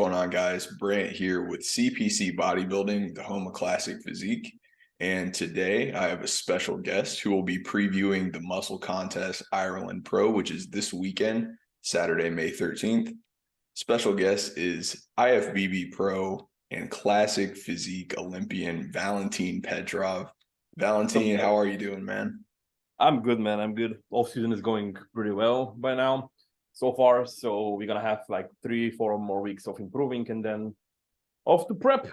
going on, guys? Brant here with CPC Bodybuilding, the home of classic physique. And today I have a special guest who will be previewing the Musclecontest Ireland Pro, which is this weekend, Saturday, May 13th. Special guest is IFBB Pro and classic physique Olympian Valentin Petrov. Valentin, how are you doing, man? I'm good, man. I'm good. Off season is going pretty well by now so far. So we're gonna have like 3-4 more weeks of improving, and then off to prep.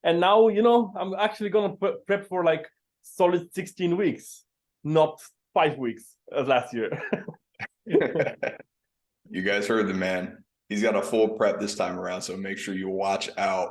And now, I'm actually gonna prep for like solid 16 weeks, not 5 weeks as last year. You guys heard the man. He's got a full prep this time around, so make sure you watch out.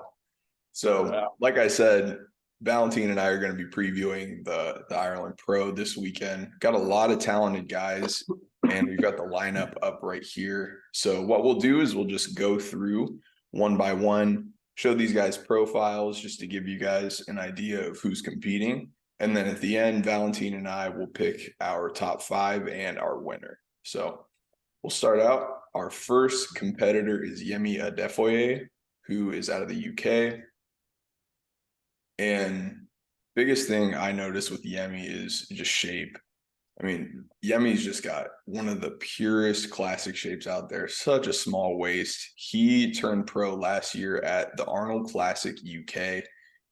So, like I said, Valentin and I are going to be previewing the Ireland Pro this weekend. Got a lot of talented guys, and we've got the lineup up right here. So what we'll do is we'll just go through one by one, show these guys profiles just to give you guys an idea of who's competing. And then at the end, Valentin and I will pick our top 5 and our winner. So we'll start out. Our first competitor is Yemi Adebayo, who is out of the UK. And biggest thing I noticed with Yemi is just shape. I mean, Yemi's just got one of the purest classic shapes out there. Such a small waist. He turned pro last year at the Arnold Classic UK.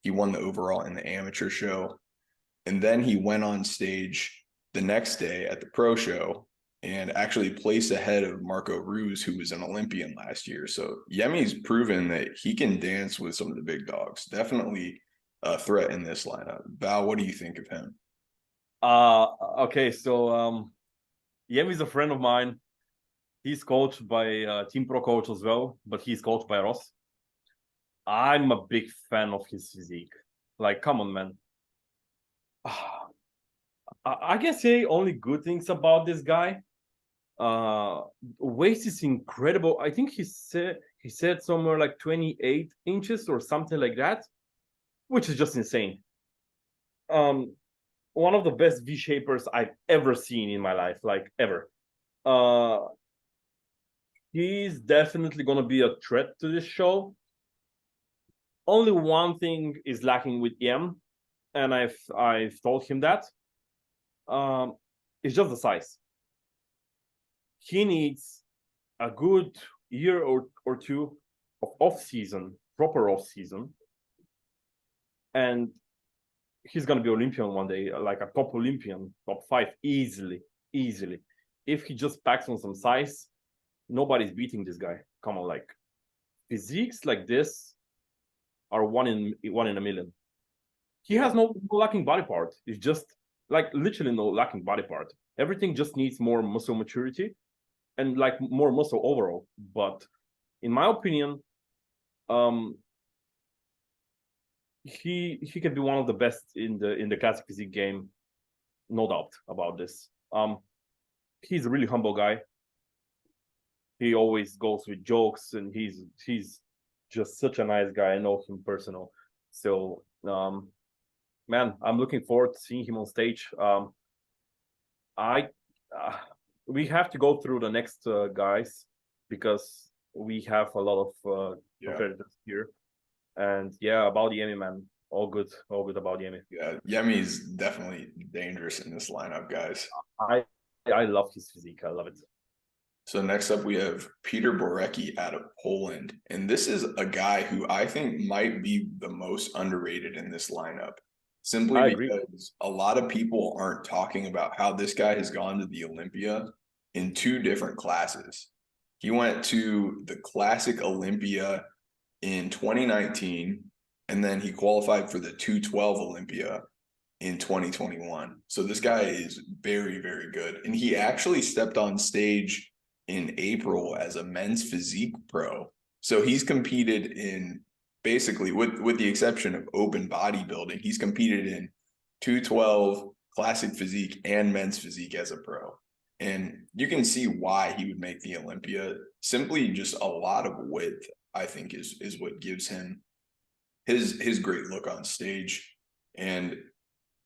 He won the overall in the amateur show. And then he went on stage the next day at the pro show and actually placed ahead of Marco Ruz, who was an Olympian last year. So Yemi's proven that he can dance with some of the big dogs. Definitely a threat in this lineup. Val, what do you think of him? Okay, so Yemi's a friend of mine. He's coached by Team Pro coach as well, but he's coached by Ross. I'm a big fan of his physique. Like, come on, man. I can say only good things about this guy. Waist is incredible. I think he said somewhere like 28 inches or something like that, which is just insane. One of the best V-shapers I've ever seen in my life, like ever. He's definitely going to be a threat to this show. Only one thing is lacking with Yem, and I've told him that. It's just the size. He needs a good year or two of proper off season. And he's going to be Olympian one day, like a top Olympian, top 5, easily. If he just packs on some size, nobody's beating this guy. Come on, like, physiques like this are one in a million. He has no lacking body part. It's just, like, literally no lacking body part. Everything just needs more muscle maturity and, like, more muscle overall. But in my opinion, he can be one of the best in the classic physique game, no doubt about this. He's a really humble guy. He always goes with jokes, and he's just such a nice guy. I know him personal, so man, I'm looking forward to seeing him on stage. We have to go through the next guys because we have a lot of competitors here. And yeah, about Yemi, man, all good about Yemi. Yeah, Yemi's definitely dangerous in this lineup, guys. I love his physique. I love it. So next up, we have Peter Borecki out of Poland. And this is a guy who I think might be the most underrated in this lineup. Simply because a lot of people aren't talking about how this guy has gone to the Olympia in 2 different classes. He went to the Classic Olympia in 2019, and then he qualified for the 212 Olympia in 2021. So this guy is very, very good. And he actually stepped on stage in April as a men's physique pro. So he's competed in, basically, with the exception of open bodybuilding, he's competed in 212, classic physique, and men's physique as a pro. And you can see why he would make the Olympia. Simply just a lot of width, I think, is what gives him his great look on stage. And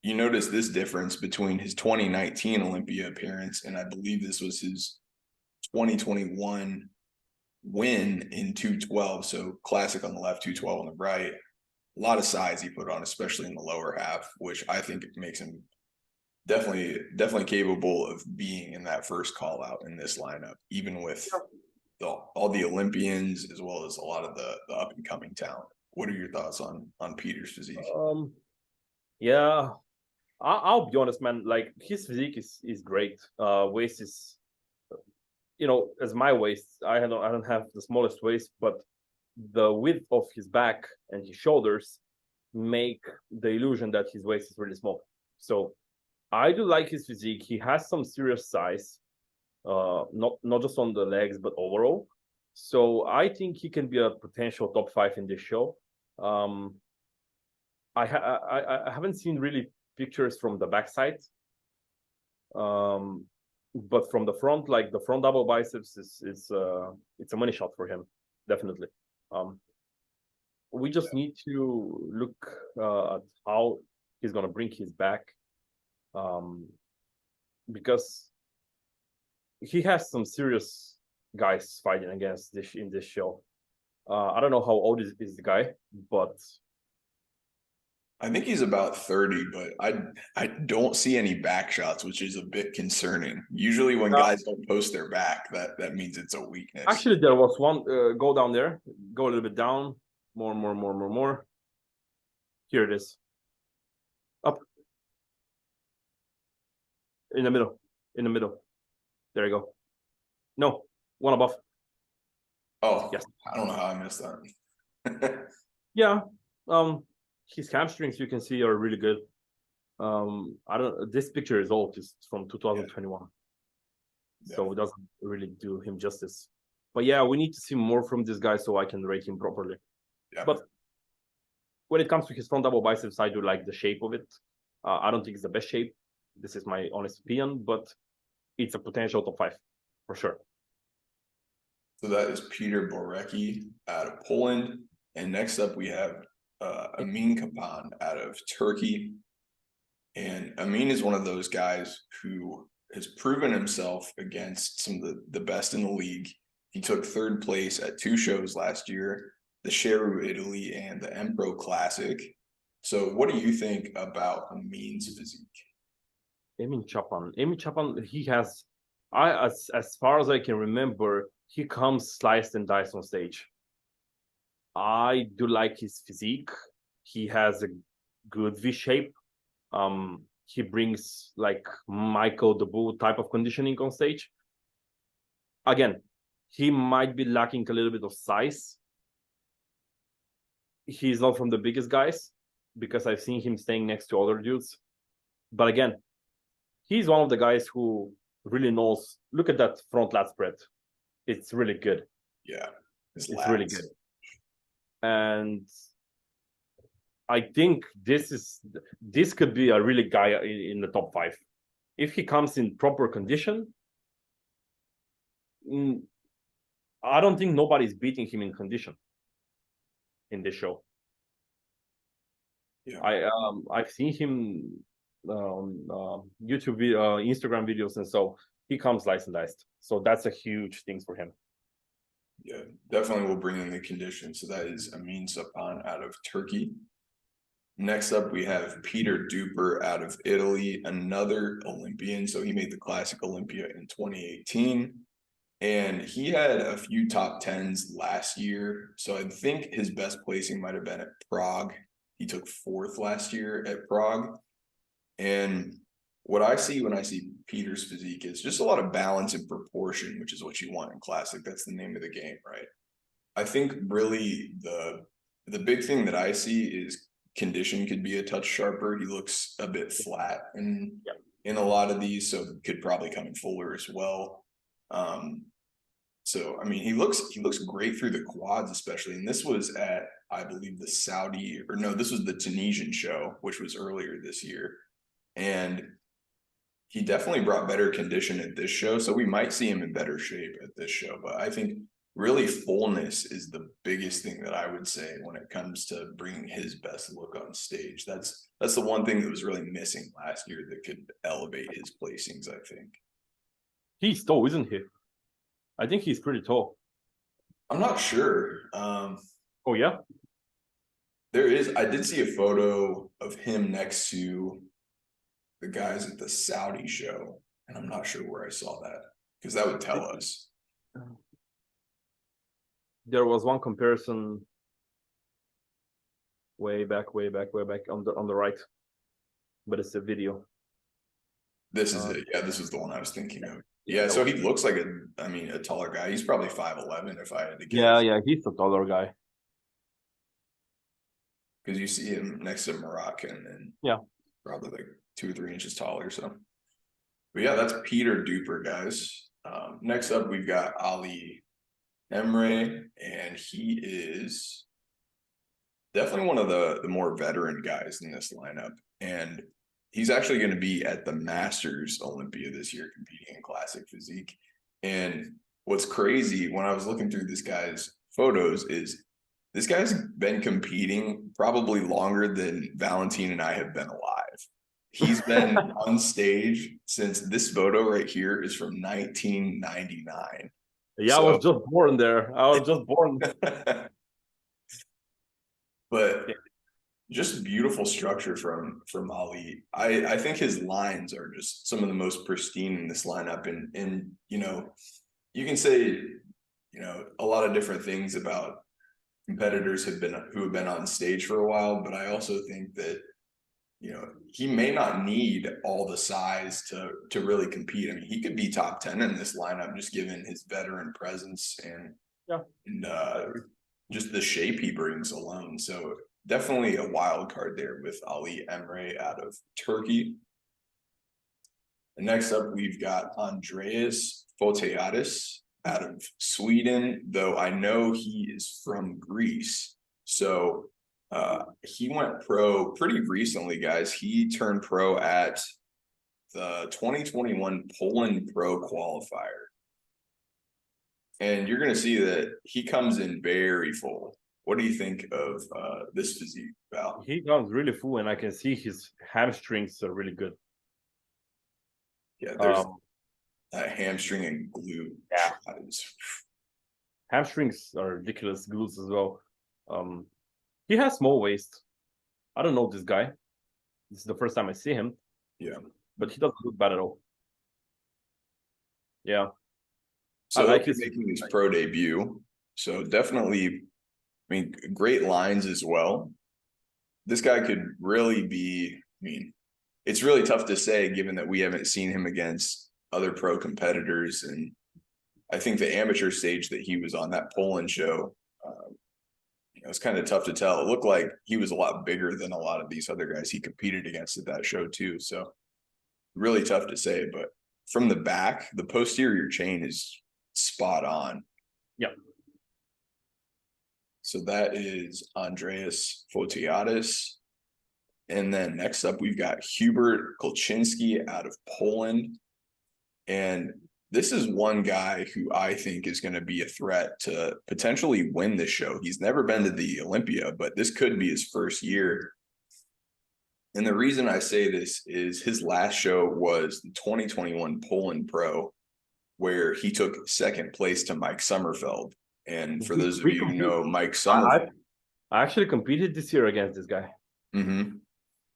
you notice this difference between his 2019 Olympia appearance, and I believe this was his 2021 win in 212. So classic on the left, 212 on the right. A lot of size he put on, especially in the lower half, which I think makes him definitely capable of being in that first call out in this lineup, even with all the Olympians as well as a lot of the up and coming talent. What are your thoughts on Peter's physique? Yeah, I'll be honest, man. Like his physique is great. Waist is, as my waist. I don't have the smallest waist, but the width of his back and his shoulders make the illusion that his waist is really small. So I do like his physique. He has some serious size, not just on the legs, but overall. So I think he can be a potential top 5 in this show. I haven't seen really pictures from the backside, but from the front, like the front double biceps it's a money shot for him, definitely. We just need to look at how he's gonna bring his back, because he has some serious guys fighting against this in this show. I don't know how old is the guy, but I think he's about 30, but I don't see any back shots, which is a bit concerning. Usually when guys don't post their back, that means it's a weakness. Actually, there was one. Go down there. Go a little bit down. More. Here it is. Up. In the middle. There you go. No, one above. Oh, yes. I don't know how I missed that. Yeah. His hamstrings, you can see, are really good. This picture is old. It's from 2021. Yeah. So it doesn't really do him justice. But yeah, we need to see more from this guy so I can rate him properly. Yeah. But when it comes to his front double biceps, I do like the shape of it. I don't think it's the best shape. This is my honest opinion, but it's a potential top 5 for sure. So that is Peter Borecki out of Poland. And next up we have Amin Kpan out of Turkey. And Amin is one of those guys who has proven himself against some of the best in the league. He took 3rd place at 2 shows last year, the Sheru Italy and the Empro Classic. So what do you think about Amin's physique? Emin Kpan, he has, as far as I can remember, he comes sliced and diced on stage. I do like his physique. He has a good V shape. He brings like Michael the Bull type of conditioning on stage. Again, he might be lacking a little bit of size. He's not from the biggest guys because I've seen him staying next to other dudes. But again, he's one of the guys who really knows. Look at that front lat spread. It's really good. Yeah, it's really good. And I think this could be a really guy in the top 5 if he comes in proper condition. I don't think nobody's beating him in condition in this show. Yeah, I've seen him on YouTube, Instagram videos, and so he comes sliced and diced. So that's a huge thing for him. Yeah, definitely will bring in the condition. So that is Amin Kpan out of Turkey. Next up, we have Peter Duper out of Italy, another Olympian. So he made the Classic Olympia in 2018. And he had a few top 10s last year. So I think his best placing might have been at Prague. He took 4th last year at Prague. And what I see when I see Peter's physique is just a lot of balance and proportion, which is what you want in Classic. That's the name of the game, right? I think really the big thing that I see is condition could be a touch sharper. He looks a bit flat in a lot of these, so could probably come in fuller as well. So I mean, he looks great through the quads, especially. And this was at, I believe, this was the Tunisian show, which was earlier this year. And he definitely brought better condition at this show. So we might see him in better shape at this show. But I think really fullness is the biggest thing that I would say when it comes to bringing his best look on stage. That's the one thing that was really missing last year that could elevate his placings, I think. He's tall, isn't he? I think he's pretty tall. I'm not sure. Oh yeah, I did see a photo of him next to the guys at the Saudi show, and I'm not sure where I saw that because that would tell us. there was one comparison way back on the right, but it's a video. This is it. Yeah, this is the one I was thinking of. Yeah, so he looks like a taller guy. He's probably 5'11" if I had to guess. Yeah, he's a taller guy. Because you see him next to Moroccan and probably like 2 or 3 inches taller. So, but yeah, that's Peter Duper, guys. Next up, we've got Ali Emery, and he is definitely one of the more veteran guys in this lineup. And he's actually going to be at the Masters Olympia this year, competing in classic physique. And what's crazy when I was looking through this guy's photos is this guy's been competing probably longer than Valentin and I have been alive. He's been on stage since this photo right here is from 1999. Yeah, so, I was just born there. I was just born. But just beautiful structure from Ali. I think his lines are just some of the most pristine in this lineup. And you know, you can say, you know, a lot of different things about competitors who have been on stage for a while, but I also think that, you know, he may not need all the size to really compete. I mean, he could be top 10 in this lineup just given his veteran presence and just the shape he brings alone. So definitely a wild card there with Ali Emery out of Turkey. And next up, we've got Andreas Fotiatus out of Sweden, though I know he is from Greece. So he went pro pretty recently, guys. He turned pro at the 2021 Poland Pro Qualifier. And you're going to see that he comes in very full. What do you think of this physique, Val? He comes really full, and I can see his hamstrings are really good. Yeah, there's hamstring and glute. Yeah. Hamstrings are ridiculous, glutes as well. He has small waist. I don't know this guy. This is the first time I see him. Yeah. But he doesn't look bad at all. Yeah. So I like he's making his pro debut. So definitely, I mean, great lines as well. This guy could really be, I mean, it's really tough to say given that we haven't seen him against other pro competitors. And I think the amateur stage that he was on, that Poland show, you know, it's kind of tough to tell. It looked like he was a lot bigger than a lot of these other guys he competed against at that show too. So really tough to say, but from the back, the posterior chain is spot on. Yep. So that is Andreas Fotiatus. And then next up, we've got Hubert Kulichinski out of Poland. And this is one guy who I think is going to be a threat to potentially win this show. He's never been to the Olympia, but this could be his first year. And the reason I say this is his last show was the 2021 Poland Pro, where he took second place to Mike Sommerfeld. And for those of you who know Mike Sommerfeld, I actually competed this year against this guy. Mm-hmm.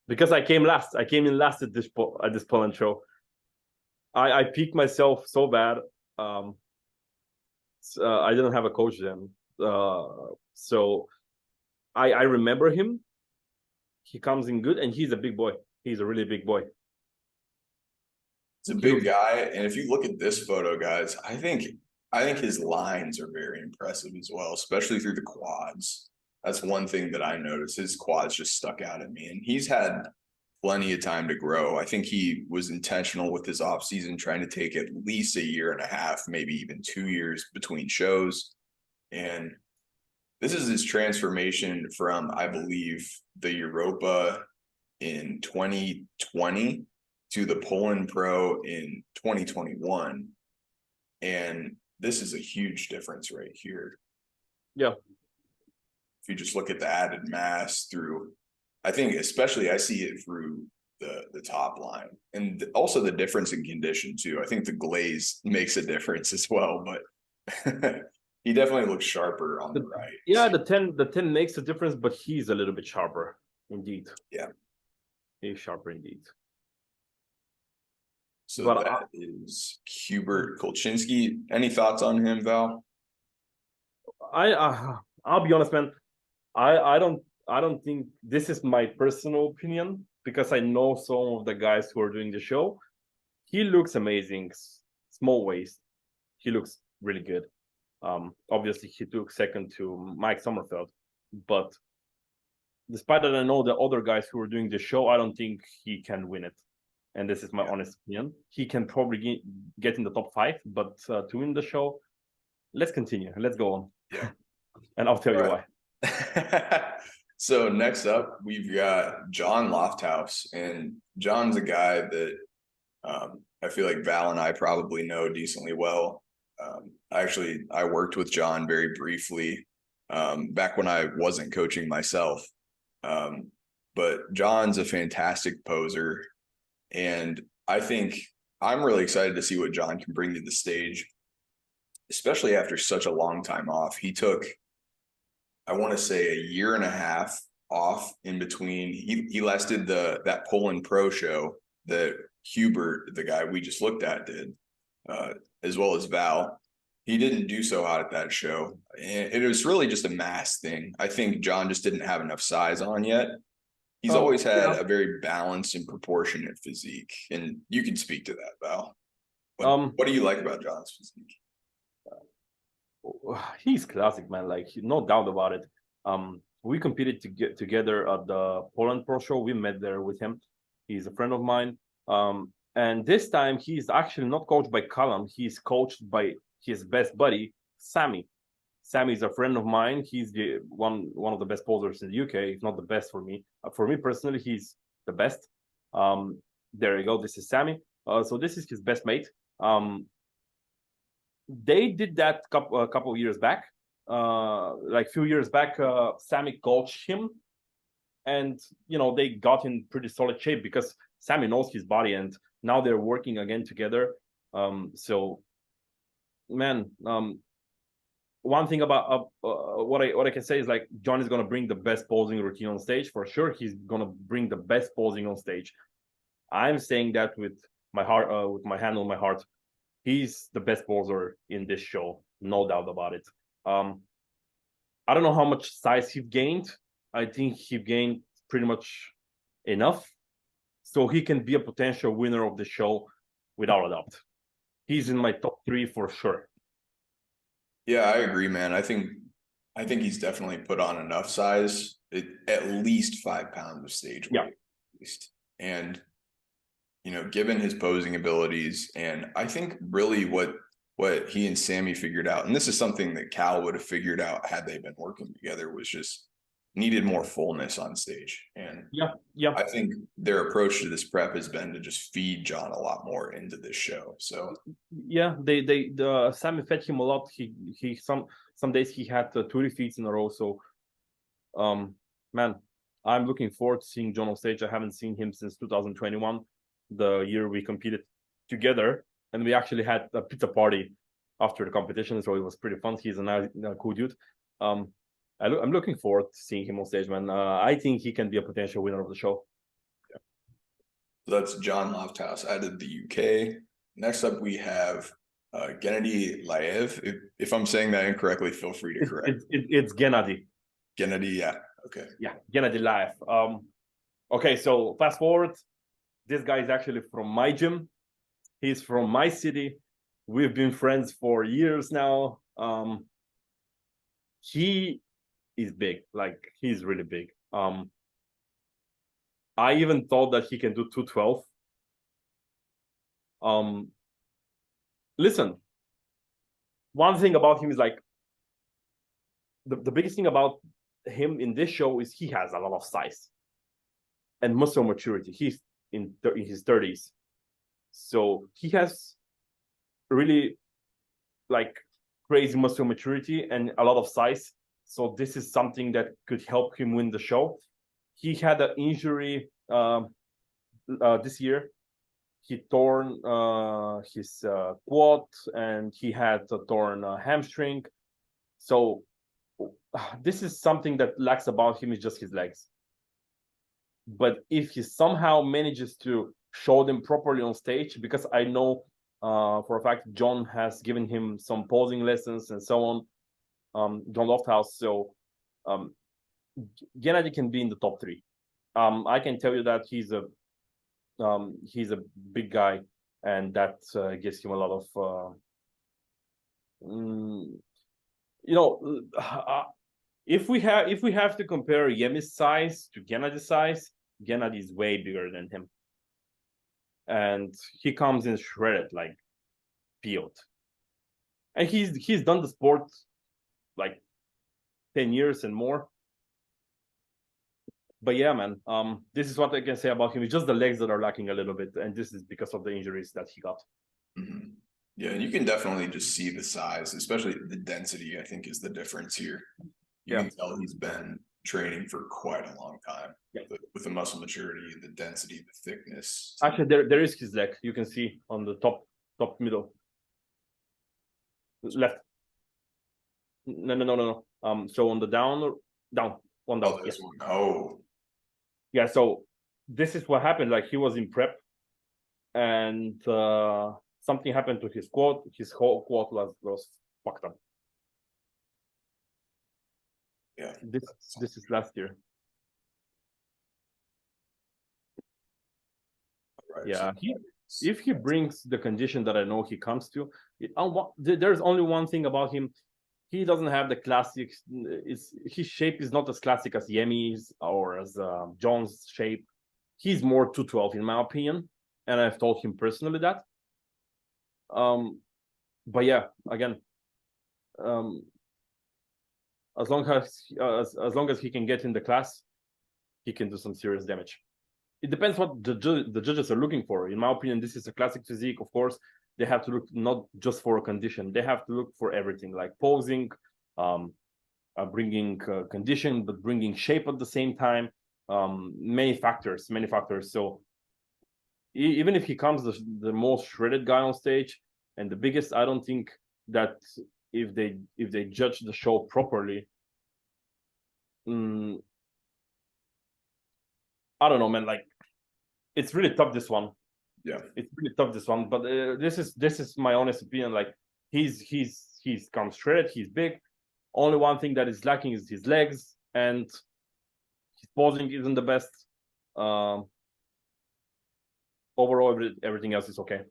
Because I came last. I came in last at this Poland show. I peaked myself so bad. I didn't have a coach then. So I remember him. He comes in good, and he's a big boy. He's a really big boy. It's a big guy, and if you look at this photo, guys, I think his lines are very impressive as well, especially through the quads. That's one thing that I noticed. His quads just stuck out at me, and he's had plenty of time to grow. I think he was intentional with his offseason, trying to take at least a year and a half, maybe even 2 years between shows. And this is his transformation from, I believe, the Europa in 2020 to the Poland Pro in 2021. And this is a huge difference right here. Yeah. If you just look at the added mass through, I think especially I see it through the top line, and also the difference in condition too. I think the glaze makes a difference as well, but He definitely looks sharper on the right. Yeah, the 10 makes a difference, but he's a little bit sharper, indeed. Yeah. He's sharper indeed. So but that is Hubert Kulichinski. Any thoughts on him, Val? I'll be honest, man. I don't think this is my personal opinion, because I know some of the guys who are doing the show. He looks amazing. Small waist. He looks really good. Obviously he took second to Mike Sommerfeld, but despite that, I know the other guys who are doing the show, I don't think he can win it. And this is my honest opinion. He can probably get in the top 5, but to win the show, let's continue. Let's go on. Yeah. And I'll tell you why. So next up, we've got John Lofthouse. And John's a guy that I feel like Val and I probably know decently well. I worked with John very briefly back when I wasn't coaching myself. But John's a fantastic poser. And I think I'm really excited to see what John can bring to the stage, especially after such a long time off. He took, I want to say, a year and a half off in between. He last did that Poland Pro show that Hubert, the guy we just looked at, did, as well as Val. He didn't do so hot at that show. And it was really just a mass thing. I think John just didn't have enough size on yet. He's always had a very balanced and proportionate physique. And you can speak to that, Val. What do you like about John's physique? He's classic, man. Like, no doubt about it. We competed together at the Poland Pro show. We met there with him. He's a friend of mine. And this time he's actually not coached by Callum. He's coached by his best buddy, Sammy. Sammy is a friend of mine. He's the one of the best posers in the UK, if not the best for me. For me personally, he's the best. There you go. This is Sammy. So this is his best mate. They did that a couple of years back. Like a few years back, Sammy coached him, and they got in pretty solid shape because Sammy knows his body, and now they're working again together. So, man, one thing about what I can say is, like, John is gonna bring the best posing routine on stage for sure. He's gonna bring the best posing on stage. I'm saying that with my heart, with my hand on my heart. He's the best poser in this show, no doubt about it. I don't know how much size he gained. I think he gained pretty much enough, so he can be a potential winner of the show without a doubt. He's in my top 3 for sure. Yeah, I agree, man. I think he's definitely put on enough size, at least 5 pounds of stage weight, at least. And given his posing abilities, and I think really what he and Sammy figured out, and this is something that Cal would have figured out had they been working together, was just needed more fullness on stage. And I think their approach to this prep has been to just feed John a lot more into this show. So Sammy fed him a lot. He some days he had 2 defeats in a row. So man, I'm looking forward to seeing John on stage. I haven't seen him since 2021, the year we competed together, and we actually had a pizza party after the competition, so it was pretty fun. He's a nice, cool dude. I'm looking forward to seeing him on stage, man. I think he can be a potential winner of the show. Yeah. So that's John Lofthouse out of the UK. Next up, we have Gennady Laev. If I'm saying that incorrectly, feel free to correct. It's Gennady. Gennady, yeah. Okay. Yeah, Gennady Laev. Okay, so fast forward. This guy is actually from my gym. He's from my city. We've been friends for years now. He is big. Like, he's really big. I even thought that he can do 212. Listen, one thing about him is, like, the biggest thing about him in this show is he has a lot of size and muscle maturity. He's in his 30s, so he has really, like, crazy muscle maturity and a lot of size. So this is something that could help him win the show. He had an injury this year. He torn his quad, and he had a torn hamstring. So this is something that lacks about him is just his legs. But if he somehow manages to show them properly on stage, because I know for a fact John has given him some posing lessons and so on, John Lofthouse. So Gennady can be in the top 3. I can tell you that he's a big guy, and that gives him a lot of if we have to compare Yemi's size to Gennady's size, Gennady is way bigger than him, and he comes in shredded like peeled, and he's done the sport like 10 years and more. But yeah, man, this is what I can say about him. It's just the legs that are lacking a little bit, and this is because of the injuries that he got. Mm-hmm. Yeah, and you can definitely just see the size, especially the density, I think, is the difference here. You can tell he's been training for quite a long time. Yeah. With the muscle maturity, the density, the thickness. Actually, there is his leg. You can see on the top middle. Left. No. So on the down, one down. This one. Oh. Yeah, so this is what happened. Like, he was in prep, and something happened to his quad. His whole quad was fucked up. Yeah. This is last year. Right, yeah, so if he brings the condition that I know he comes to, there's only one thing about him. He doesn't have the classic. His shape is not as classic as Yemi's or as John's shape. He's more 212 in my opinion, and I've told him personally that. But yeah, again, as long as he can get in the class, he can do some serious damage. It depends what the judges are looking for. In my opinion, this is a classic physique. Of course, they have to look not just for a condition. They have to look for everything, like posing, bringing condition, but bringing shape at the same time. Many factors. So even if he comes the most shredded guy on stage and the biggest, I don't think that if they judge the show properly, I don't know, man. Like, it's really tough, this one. Yeah, it's really tough, this one. But this is my honest opinion. Like, he's comes shredded. He's big. Only one thing that is lacking is his legs, and his posing isn't the best. Overall, everything else is okay.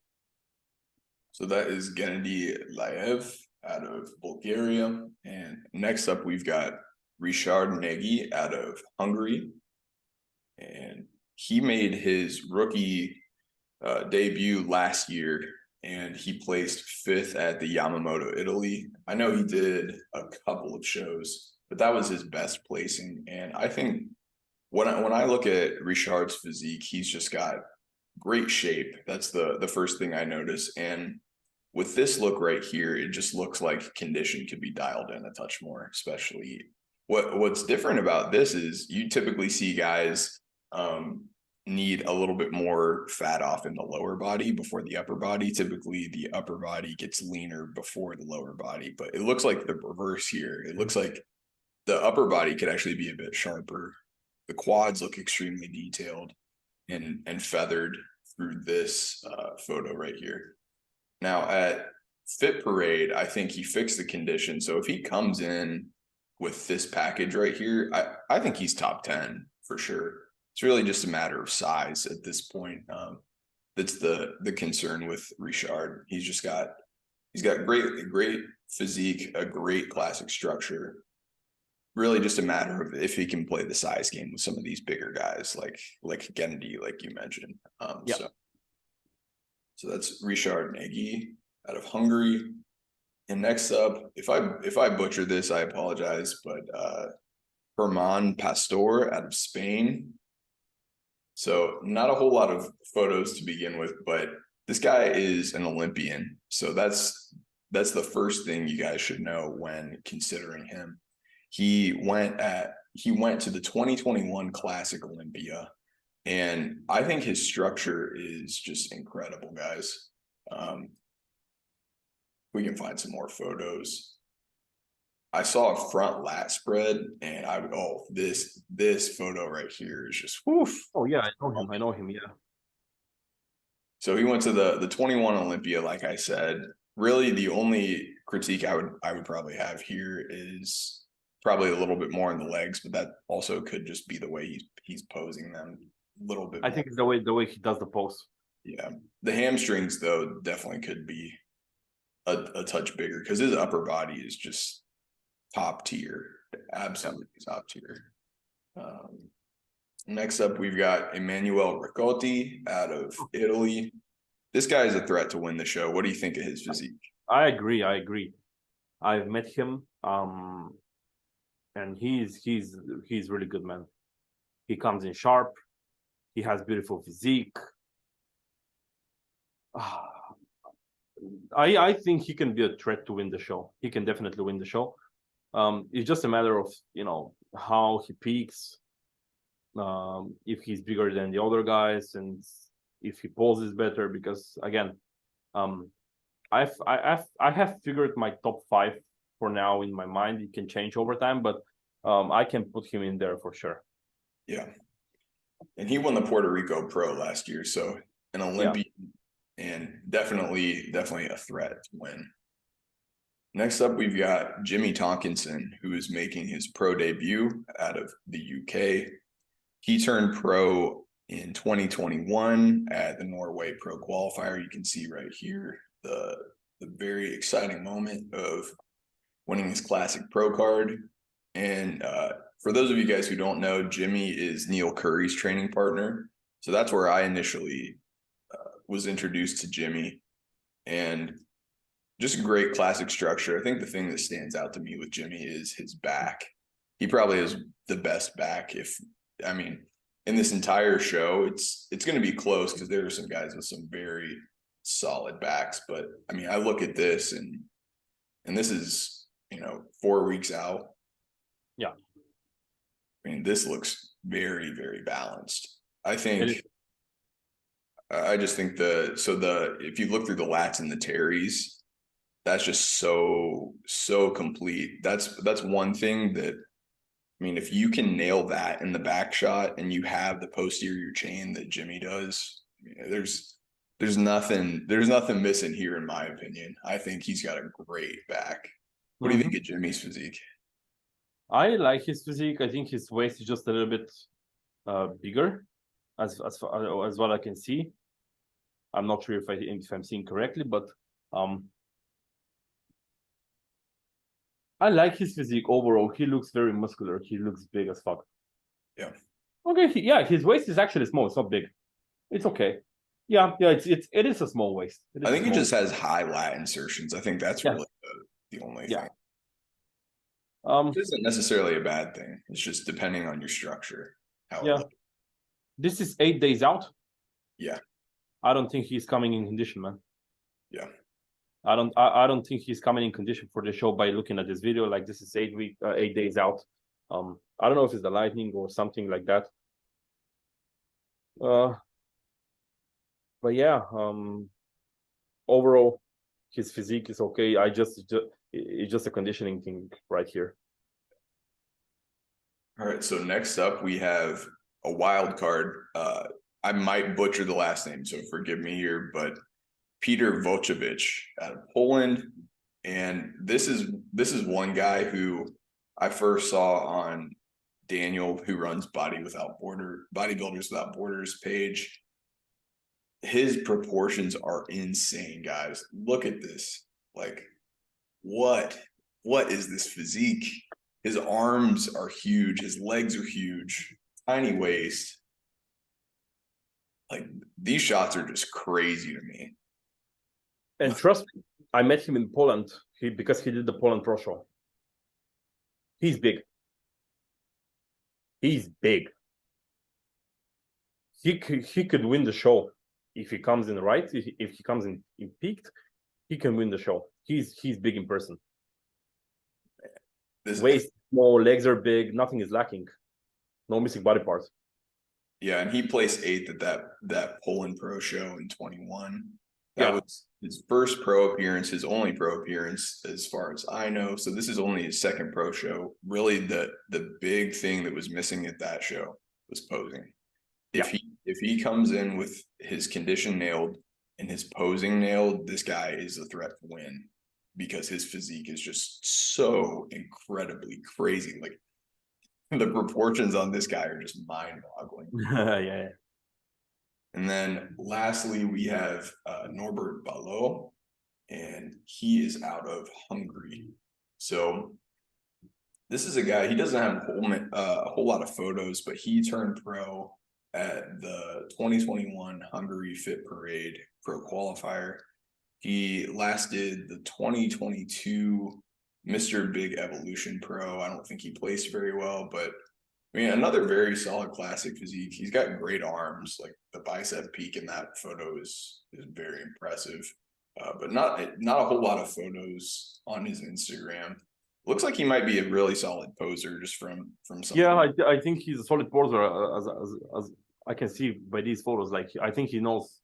So that is Gennady Kennedy out of Bulgaria, and next up we've got Richard Negi out of Hungary, and he made his rookie debut last year, and he placed 5th at the Yamamoto, Italy. I know he did a couple of shows, but that was his best placing. And I think when I look at Richard's physique, he's just got great shape. That's the first thing I notice. And with this look right here, it just looks like condition could be dialed in a touch more. Especially what's different about this is you typically see guys need a little bit more fat off in the lower body before the upper body. Typically the upper body gets leaner before the lower body, but it looks like the reverse here. It looks like the upper body could actually be a bit sharper. The quads look extremely detailed and feathered through this photo right here. Now at Fit Parade, I think he fixed the condition. So if he comes in with this package right here, I think he's top 10 for sure. It's really just a matter of size at this point. That's the concern with Richard. He's got great physique, a great classic structure. Really just a matter of if he can play the size game with some of these bigger guys like Gennady, like you mentioned. So that's Richard Negi out of Hungary. And next up, if I butcher this, I apologize, but Herman Pastor out of Spain. So not a whole lot of photos to begin with, but this guy is an Olympian. So that's the first thing you guys should know when considering him. He went to the 2021 Classic Olympia, and I think his structure is just incredible, guys. We can find some more photos. I saw a front lat spread, and this photo right here is just woof. Oh yeah, I know him. I know him. Yeah. So he went to the 21 Olympia, like I said. Really, the only critique I would probably have here is probably a little bit more in the legs, but that also could just be the way he's posing them a little bit. I think it's the way he does the pose. Yeah, the hamstrings though definitely could be a touch bigger because his upper body is just top tier, absolutely top tier. Next up, we've got Emanuele Ricciotti out of Italy. This guy is a threat to win the show. What do you think of his physique? I agree. I've met him, and he's really good, man. He comes in sharp. He has beautiful physique. I think he can be a threat to win the show. He can definitely win the show. It's just a matter of, how he peaks, if he's bigger than the other guys, and if he poses better. Because again, I have figured my top 5 for now in my mind. It can change over time, but I can put him in there for sure. Yeah, and he won the Puerto Rico Pro last year, so an Olympian, and definitely a threat to win. Next up, we've got Jimmy Tonkinson, who is making his pro debut out of the UK. He turned pro in 2021 at the Norway Pro Qualifier. You can see right here the very exciting moment of winning his classic pro card. And for those of you guys who don't know, Jimmy is Neil Curry's training partner. So that's where I initially was introduced to Jimmy. And just a great classic structure. I think the thing that stands out to me with Jimmy is his back. He probably has the best back. In this entire show, it's going to be close because there are some guys with some very solid backs. But I look at this and this is 4 weeks out. Yeah. This looks very, very balanced. I just think if you look through the lats and the teres, that's just so complete. That's one thing that, if you can nail that in the back shot and you have the posterior chain that Jimmy does, there's nothing missing here, in my opinion. I think he's got a great back. What do you think of Jimmy's physique? I like his physique. I think his waist is just a little bit bigger, as what I can see. I'm not sure if I'm seeing correctly, but I like his physique overall. He looks very muscular. He looks big as fuck. Yeah. Okay. His waist is actually small. It's not big. It's okay. Yeah. It is a small waist. I think he just has high lat insertions. I think that's really the only thing. It isn't necessarily a bad thing. It's just depending on your structure. This is 8 days out. Yeah. I don't think he's coming in condition, man. Yeah. I don't think he's coming in condition for the show by looking at this video. Like, this is 8 days out. I don't know if it's the lightning or something like that. But yeah, overall, his physique is okay. It's just a conditioning thing right here. All right. So next up, we have a wild card. I might butcher the last name, so forgive me here, but Peter Vojevich out of Poland. And this is one guy who I first saw on Daniel, who runs Bodybuilders Without Borders page. His proportions are insane, guys. Look at this. Like, what is this physique? His arms are huge. His legs are huge. Tiny waist. Like, these shots are just crazy to me. And trust me, I met him in Poland because he did the Poland Pro Show. He's big. He's big. He could win the show if he comes in right. If he comes in peaked, he can win the show. He's big in person. Waist small, legs are big, nothing is lacking. No missing body parts. Yeah, and he placed 8th at that Poland Pro Show in 21. That was his first pro appearance, his only pro appearance, as far as I know. So this is only his second pro show. Really, the big thing that was missing at that show was posing. If he comes in with his condition nailed and his posing nailed, this guy is a threat to win because his physique is just so incredibly crazy. Like the proportions on this guy are just mind-boggling. Yeah. And then lastly, we have Norbert Ballot, and he is out of Hungary. So this is a guy, he doesn't have a whole lot of photos, but he turned pro at the 2021 Hungary Fit Parade Pro Qualifier. He last did the 2022 Mr. Big Evolution Pro. I don't think he placed very well, but I mean, another very solid classic physique. He's got great arms. Like the bicep peak in that photo is very impressive, but not a whole lot of photos on his Instagram. Looks like he might be a really solid poser just from something. Yeah, I think he's a solid poser as I can see by these photos. Like I think he knows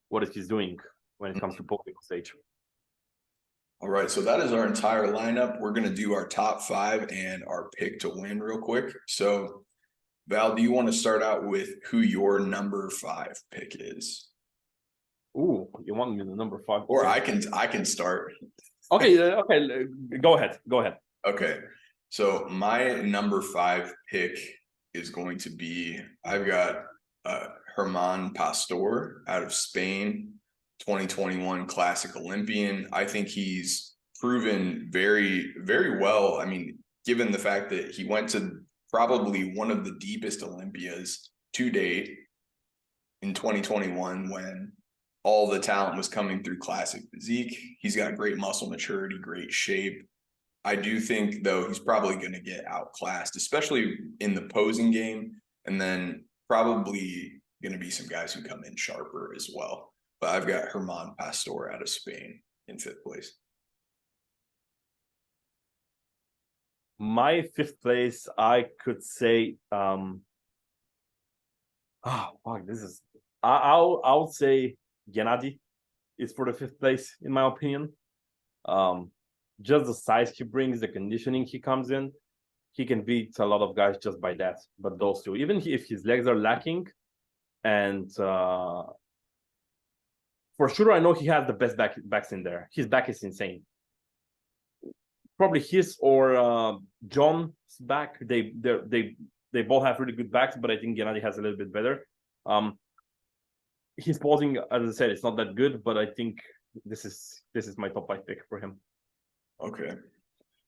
what he's doing when it comes to posing on stage. All right, so that is our entire lineup. We're going to do our top 5 and our pick to win real quick. So, Val, do you want to start out with who your number 5 pick is? Ooh, you want me the number 5? Or I can start. Okay, go ahead. Okay, so my number 5 pick is going to be, I've got Germán Pastor out of Spain. 2021 classic Olympian. I think he's proven very, very well. I mean, given the fact that he went to probably one of the deepest Olympias to date in 2021 when all the talent was coming through classic physique. He's got great muscle maturity, great shape. I do think, though, he's probably going to get outclassed, especially in the posing game, and then probably going to be some guys who come in sharper as well. But I've got Germán Pastor out of Spain in 5th place. My 5th place, I could say, I'll say Gennady is for the 5th place in my opinion. Just the size he brings, the conditioning he comes in, he can beat a lot of guys just by that. But those two, even if his legs are lacking, and for sure, I know he has the best backs in there. His back is insane. Probably his or John's back. They both have really good backs, but I think Gennady has a little bit better. His posing, as I said, it's not that good, but I think this is my top 5 pick for him. Okay,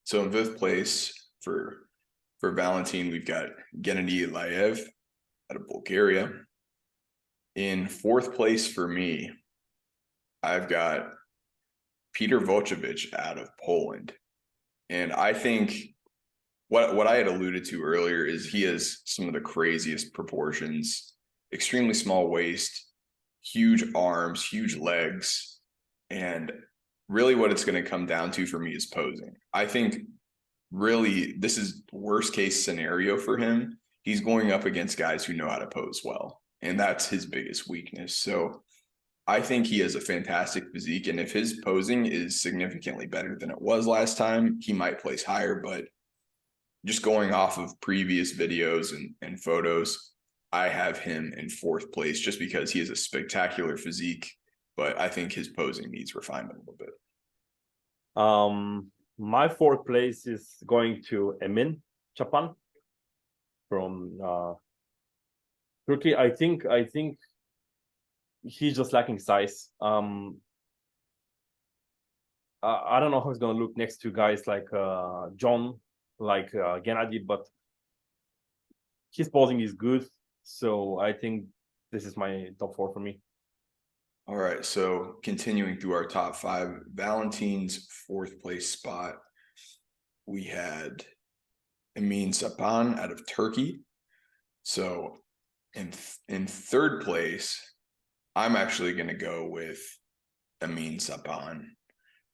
so in 5th place for Valentin, we've got Gennady Kennedy out of Bulgaria. In 4th place for me, I've got Peter Vojevich out of Poland. And I think what I had alluded to earlier is he has some of the craziest proportions, extremely small waist, huge arms, huge legs. And really what it's going to come down to for me is posing. I think really this is worst case scenario for him. He's going up against guys who know how to pose well. And that's his biggest weakness. So I think he has a fantastic physique, and if his posing is significantly better than it was last time, he might place higher. But just going off of previous videos and photos, I have him in 4th place just because he has a spectacular physique, but I think his posing needs refinement a little bit. My 4th place is going to Amin Kpan from Turkey. I think he's just lacking size. I don't know how he's gonna look next to guys like John, like Gennady, but his posing is good. So I think this is my top 4 for me. All right, so continuing through our top 5, Valentin's 4th place spot, we had Amin Kpan out of Turkey. So in 3rd place, I'm actually going to go with Amin Kpan.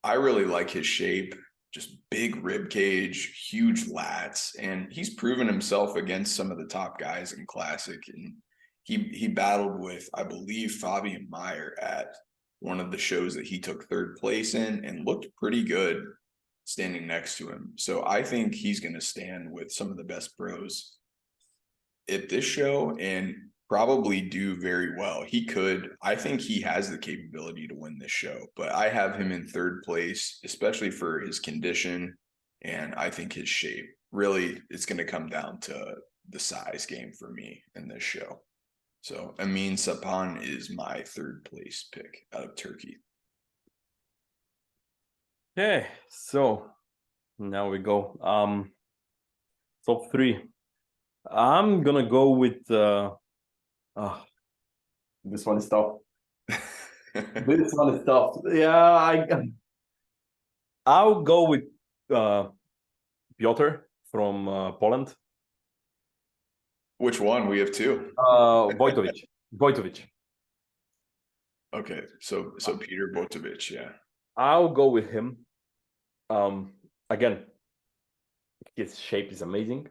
I really like his shape, just big rib cage, huge lats, and he's proven himself against some of the top guys in classic. And he battled with, I believe, Fabian Meyer at one of the shows that he took third place in and looked pretty good standing next to him. So I think he's going to stand with some of the best pros at this show and probably do very well. I think he has the capability to win this show, but I have him in third place, especially for his condition and I think his shape. Really, it's going to come down to the size game for me in this show. So Amin Kpan is my third place pick out of Turkey. Okay, so now we go. Top 3. I'm gonna go with this one is tough. This one is tough. Yeah, I'll go with Piotr from Poland. Which one? We have 2. Vojevich. Okay, so Peter Vojevich, yeah. I'll go with him. Again, his shape is amazing.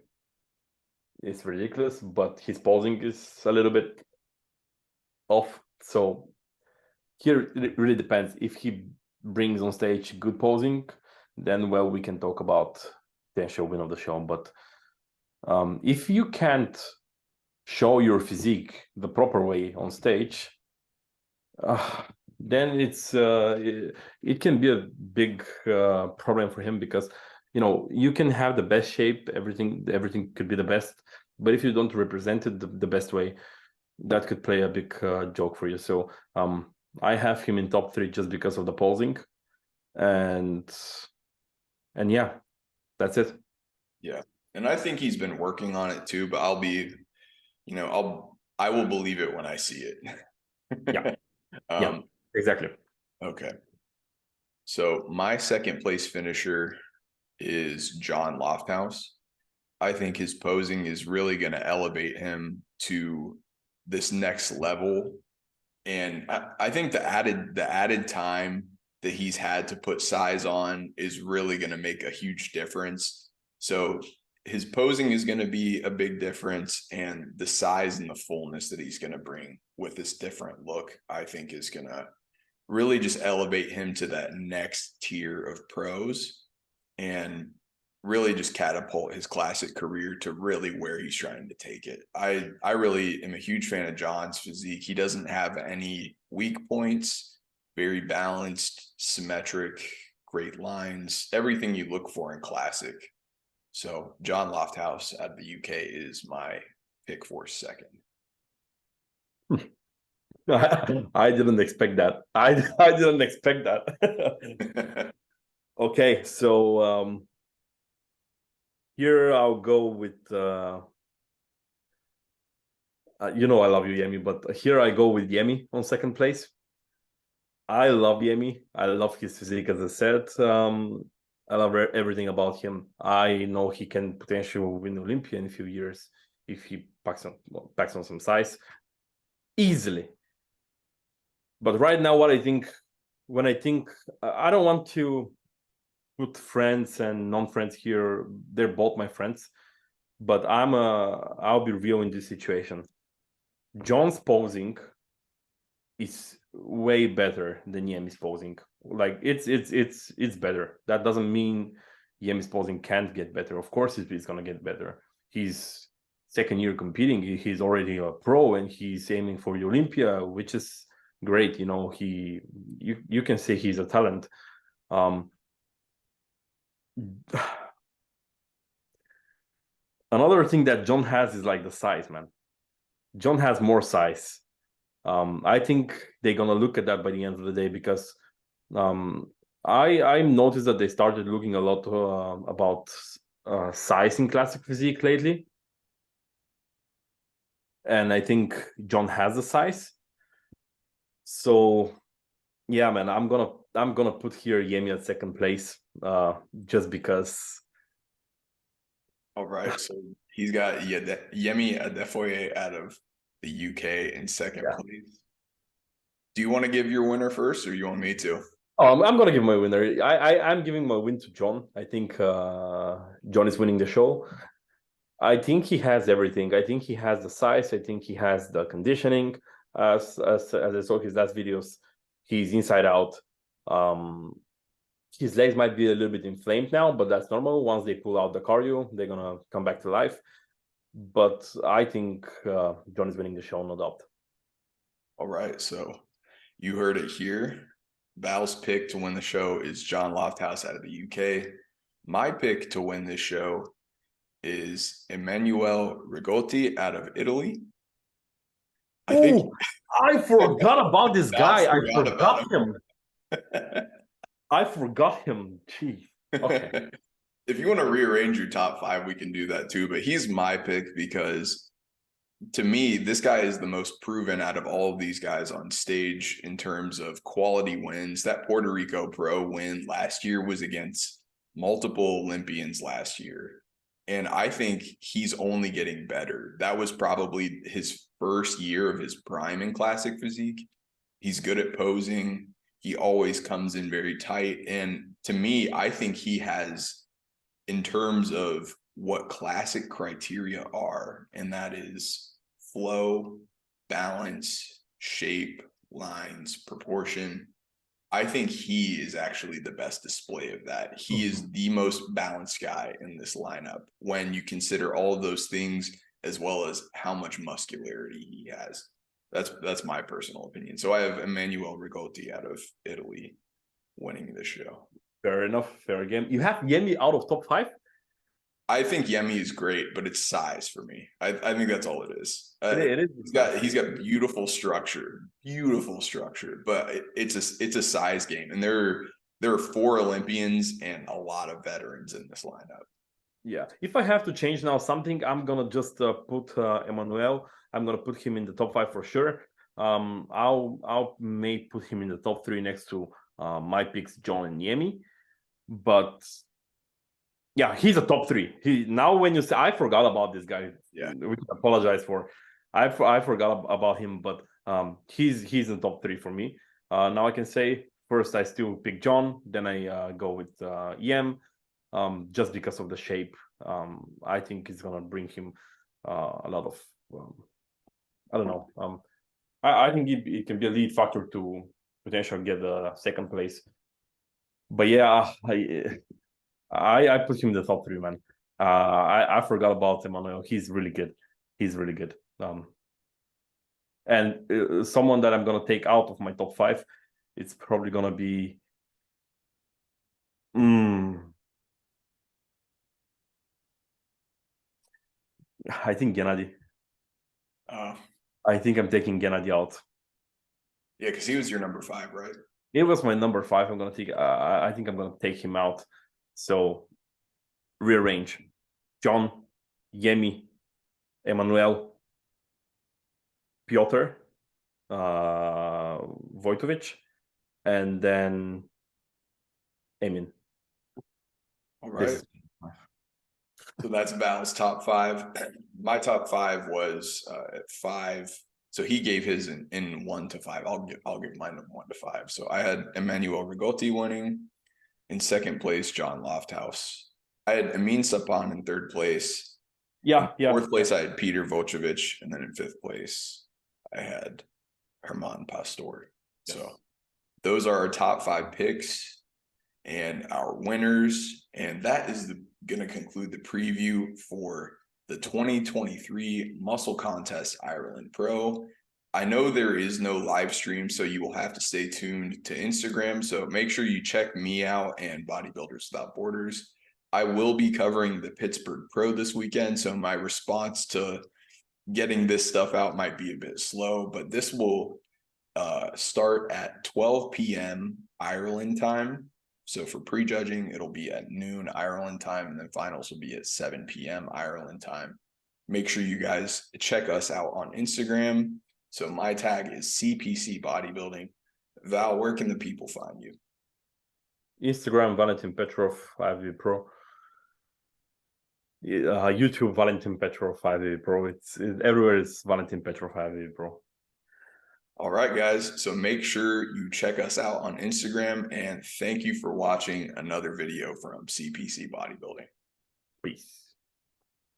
It's ridiculous, but his posing is a little bit off. So here it really depends. If he brings on stage good posing, then well, we can talk about potential win of the show. But if you can't show your physique the proper way on stage, then it can be a big problem for him, because you can have the best shape, everything could be the best, but if you don't represent it the best way, that could play a big joke for you. So I have him in top 3 just because of the posing, and yeah, that's it. Yeah, and I think he's been working on it too, but I will believe it when I see it. Yeah. Yeah, exactly. Okay. So my second place finisher is John Lofthouse. I think his posing is really going to elevate him to this next level. And I think the added time that he's had to put size on is really going to make a huge difference. So his posing is going to be a big difference, and the size and the fullness that he's going to bring with this different look, I think, is going to really just elevate him to that next tier of pros and really just catapult his classic career to really where he's trying to take it. I really am a huge fan of John's physique. He doesn't have any weak points, very balanced, symmetric, great lines, everything you look for in classic. So John Lofthouse out of the UK is my pick for second. I didn't expect that. I didn't expect that. Okay, so here I'll go with I love you, Yemi, but here I go with Yemi on second place. I love Yemi. I love his physique, as I said. I love everything about him. I know he can potentially win Olympian in a few years if he packs on some size easily. But right now, when I think, I don't want to put friends and non-friends here. They're both my friends, but I'll be real in this situation. John's posing is way better than Yemi's posing. Like it's better. That doesn't mean Yemi's posing can't get better. Of course it's gonna get better. He's second year competing. He's already a pro and he's aiming for the Olympia, which is great. You can say he's a talent. Another thing that John has is like the size, man. John has more size. I think they're gonna look at that by the end of the day, because I noticed that they started looking a lot about size in classic physique lately, and I think John has the size. So yeah, man, I'm gonna put here Yemi at second place, just because. All right, so he's got Yemi Adebayo out of the UK in second place. Do you want to give your winner first, or you want me to? I'm gonna give my winner. I'm giving my win to John. I think John is winning the show. I think he has everything. I think he has the size. I think he has the conditioning. As I saw his last videos, He's inside out. His legs might be a little bit inflamed now, but that's normal. Once they pull out the cardio, they're gonna come back to life. But I think John is winning the show, no doubt. All right, so you heard it here. Val's pick to win the show is John Lofthouse out of the UK. My pick to win this show is Emanuele Rigotti out of Italy. I forgot about this guy. I forgot him. I forgot him. Gee. Okay. If you want to rearrange your top 5, we can do that too. But he's my pick because, to me, this guy is the most proven out of all of these guys on stage in terms of quality wins. That Puerto Rico Pro win last year was against multiple Olympians last year. And I think he's only getting better. That was probably his first year of his prime in classic physique. He's good at posing. He always comes in very tight. And to me, I think he has, in terms of what classic criteria are, and that is flow, balance, shape, lines, proportion. I think he is actually the best display of that. He is the most balanced guy in this lineup when you consider all of those things, as well as how much muscularity he has. That's my personal opinion. So I have Emanuele Rigotti out of Italy winning this show. Fair enough. Fair game. You have Yemi out of top 5? I think Yemi is great, but it's size for me. I think that's all it is. It is. He's got beautiful structure, but it's a size game, and there are 4 Olympians and a lot of veterans in this lineup. Yeah, if I have to change now something, I'm gonna just put Emanuele. I'm gonna put him in the top 5 for sure. I'll may put him in the top 3 next to my picks, John and Yemi. But yeah, he's a top 3. Now when you say, I forgot about this guy. Yeah, which I apologize for. I forgot about him, but he's in the top 3 for me. Now I can say first I still pick John, then I go with Yem, just because of the shape. I think it's gonna bring him a lot of I don't know. I think it can be a lead factor to potentially get the 2nd place. But yeah, I put him in the top 3, man. I forgot about Emanuele. He's really good. And someone that I'm gonna take out of my top 5, it's probably gonna be I think Gennady. I think I'm taking Gennady out. Yeah, because he was your number 5, right? It was my number 5. I'm gonna take. I think I'm gonna take him out. So rearrange: John, Yemi, Emanuele, Piotr, Vojevich, and then Amin. All right. So that's Val's top 5. My top 5 was at 5. So he gave his in 1 to 5. I'll give mine in 1 to 5. So I had Emanuele Rigotti winning. In 2nd place, John Lofthouse. I had Amin Kpan in 3rd place. Yeah. 4th place, I had Peter Vojevich, and then in 5th place, I had Herman Pastor. Yes. So those are our top 5 picks and our winners, and that is going to conclude the preview for the 2023 Musclecontest Ireland Pro. I know there is no live stream, so you will have to stay tuned to Instagram. So make sure you check me out and Bodybuilders Without Borders. I will be covering the Pittsburgh Pro this weekend, so my response to getting this stuff out might be a bit slow, but this will start at 12 p.m. Ireland time. So for prejudging, it'll be at noon Ireland time, and then finals will be at 7 p.m. Ireland time. Make sure you guys check us out on Instagram. So my tag is CPC Bodybuilding. Val, where can the people find you? Instagram, Valentin Petrov, IFBB Pro. YouTube, Valentin Petrov, IFBB Pro. It's everywhere is Valentin Petrov, IFBB Pro. All right, guys. So make sure you check us out on Instagram, and thank you for watching another video from CPC Bodybuilding. Peace.